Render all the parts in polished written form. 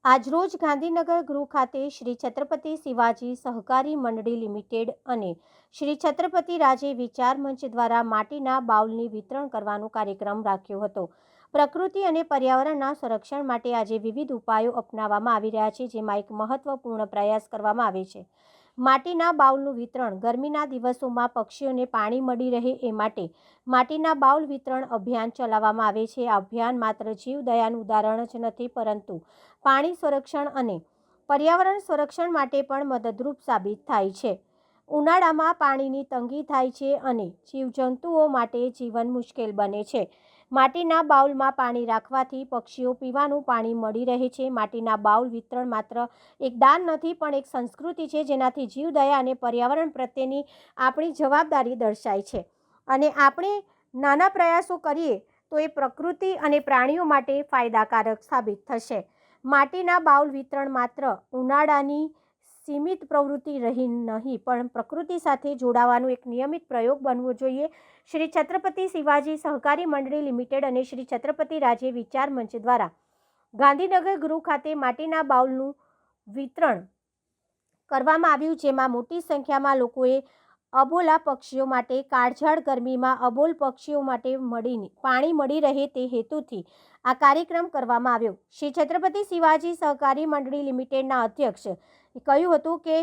આજરોજ ગાંધીનગર ગૃહ ખાતે શ્રી છત્રપતિ શિવાજી સહકારી મંડળી લિમિટેડ અને શ્રી છત્રપતિ રાજે વિચાર મંચ દ્વારા માટીના બાઉલની વિતરણ કરવાનો કાર્યક્રમ રાખ્યો હતો। પ્રકૃતિ અને પર્યાવરણના સંરક્ષણ માટે આજે વિવિધ ઉપાયો અપનાવવામાં આવી રહ્યા છે, જેમાં એક મહત્વપૂર્ણ પ્રયાસ કરવામાં આવે છે માટીના બાઉલનું વિતરણ। ગરમીના દિવસોમાં પક્ષીઓને પાણી મળી રહે એ માટે માટીના બાઉલ વિતરણ અભિયાન ચલાવવામાં આવે છે। આ અભિયાન માત્ર જીવદયાનું ઉદાહરણ જ નથી, પરંતુ પાણી સંરક્ષણ અને પર્યાવરણ સંરક્ષણ માટે પણ મદદરૂપ સાબિત થાય છે। ઉનાળામાં પાણીની તંગી થાય છે અને જીવજંતુઓ માટે જીવન મુશ્કેલ બને છે। માટીના બાઉલમાં પાણી રાખવાથી પક્ષીઓ પીવાનું પાણી મળી રહે છે। માટીના બાઉલ વિતરણ માત્ર એક દાન નથી, પણ એક સંસ્કૃતિ છે, જેનાથી જીવદયા અને પર્યાવરણ પ્રત્યેની આપણી જવાબદારી દર્શાય છે। અને આપણે નાના પ્રયાસો કરીએ તો એ પ્રકૃતિ અને પ્રાણીઓ માટે ફાયદાકારક સાબિત થશે। માટીના બાઉલ વિતરણ માત્ર ઉનાળાની સીમિત પ્રવૃત્તિ રહી નહીં, પણ પ્રકૃતિ સાથે જોડાવાનો એક નિયમિત પ્રયોગ બનવો જોઈએ। શ્રી છત્રપતિ શિવાજી સહકારી મંડળી લિમિટેડ અને શ્રી છત્રપતિ રાજે વિચાર મંચ દ્વારા ગાંધીનગર ગૃહ ખાતે માટીના બાઉલનું વિતરણ કરવામાં આવ્યું, જેમાં મોટી સંખ્યામાં લોકોએ અબોલા પક્ષીઓ માટે કાળઝાળ ગરમીમાં અબોલ પક્ષીઓ માટે પાણી મળી રહે તે હેતુથી આ કાર્યક્રમ કરવામાં આવ્યો। શ્રી છત્રપતિ શિવાજી સહકારી મંડળી લિમિટેડના અધ્યક્ષ કહ્યું હતું કે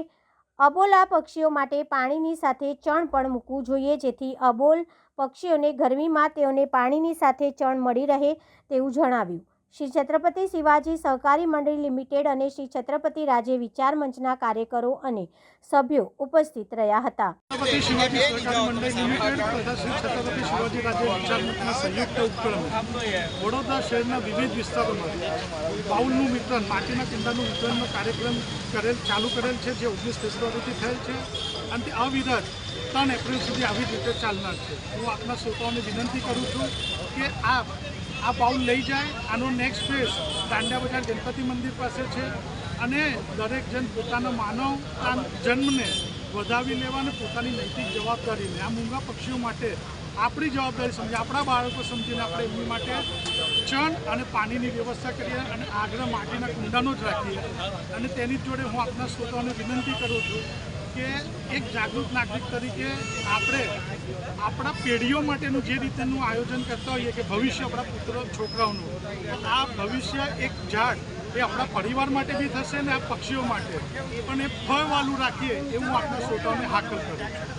અબોલા પક્ષીઓ માટે પાણીની સાથે ચણ પણ મૂકવું જોઈએ, જેથી અબોલ પક્ષીઓને ગરમીમાં તેઓને પાણીની સાથે ચણ મળી રહે તેવું જણાવ્યું। શ્રી છત્રપતિ શિવાજી સહકારી મંડળી લિમિટેડ અને શ્રી છત્રપતિ રાજે વિચાર મંચના કાર્યકરો અને સભ્યો ઉપસ્થિત રહ્યા હતા। छत्रपति शिवाजी सहकारी मंडल लिमिटेड तथा श्री छत्रपति शिवाजी राज्य विचार मंचना संयुक्त उपक्रमे वडोदरा शहरना विविध विस्तारोमां बाउलનું વિતરણ માટીના કુંડાનું વિતરણનો કાર્યક્રમ ચાલુ કરેલ છે, જે 19 ફેબ્રુઆરીથી થયેલ છે અને તે અવિરત 3 એપ્રિલ સુધી આવી રીતે ચાલનાર છે। હું આપના શ્રોતાઓને વિનંતી કરું છું કે આ બાઉલ લઈ જાય। આનો નેક્સ્ટ ફેઝ દાંડિયા બજાર ગણપતિ મંદિર પાસે છે અને દરેક જણ પોતાના માનવ જન્મને વધાવી લેવા અને પોતાની નૈતિક જવાબદારીને આ મૂંગા પક્ષીઓ માટે આપણી જવાબદારી સમજી આપણા બાળકો સમજીને આપણે એમની માટે ચણ અને પાણીની વ્યવસ્થા કરીએ અને આગ્રહ માટીના કુંડાનો જ રાખીએ। અને તેની જોડે હું આપના શ્રોતાઓને વિનંતી કરું છું કે એક જાગૃત નાગરિક તરીકે આપણે આપણા પેઢીઓ માટેનું જે રીતેનું આયોજન કરતા હોઈએ કે ભવિષ્ય આપણા પુત્રો છોકરાઓનું, આ ભવિષ્ય એક ઝાડ એ આપણા પરિવાર માટે બી થશે ને આ પક્ષીઓ માટે પણ એ ફળવાળું રાખીએ એવું આપણા શ્રોતાઓને હાકલ કરું છું।